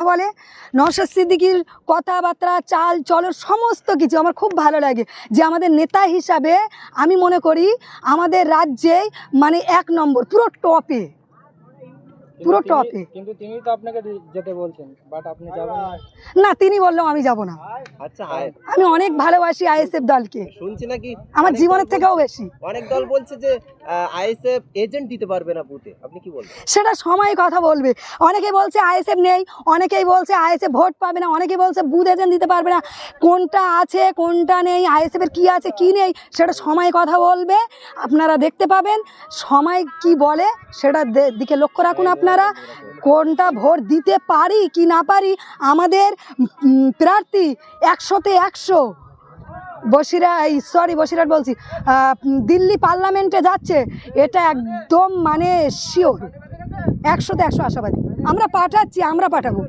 বলে নওশাদ সিদ্দিকীর কথাবার্তা চাল চলন সমস্ত কিছু আমার খুব ভালো লাগে, যে আমাদের নেতা হিসাবে আমি মনে করি আমাদের রাজ্যেই মানে 1 নম্বর, পুরো টপে, পুরো টপে। কিন্তু তিনি তো আপনাকে যেতে বলছেন, বাট আপনি যাবেন না। না, তিনি বললেও আমি যাব না। আচ্ছা, আমি অনেক ভালোবাসি আইএসএফ দলকে, শুনছি নাকি আমার জীবনের থেকেও বেশি। অনেক দল বলছে যে আইএসএফ এজেন্ট দিতে পারবে না বুথে, আপনি কি বলবেন? সেটা সময় কথা বলবে। অনেকেই বলছে আইএসএফ নেই, অনেকেই বলছে আইএসএফ ভোট পাবে না, অনেকেই বলছে বুথ এজেন্ট দিতে পারবে না। কোনটা আছে কোনটা নেই, আইএসএফের কী আছে কী নেই, সেটা সময় কথা বলবে, আপনারা দেখতে পাবেন সময় কি বলে, সেটা দিকে লক্ষ্য রাখুন আপনারা। কোনটা ভোট দিতে পারি কি না পারি, আমাদের প্রার্থী 100-তে 100 বসিরহাট বলছি, দিল্লি পার্লামেন্টে যাচ্ছে, এটা একদম মানে শিওর, 100-তে 100 আশাবাদী। আমরা পাঠাচ্ছি, আমরা পাঠাবো।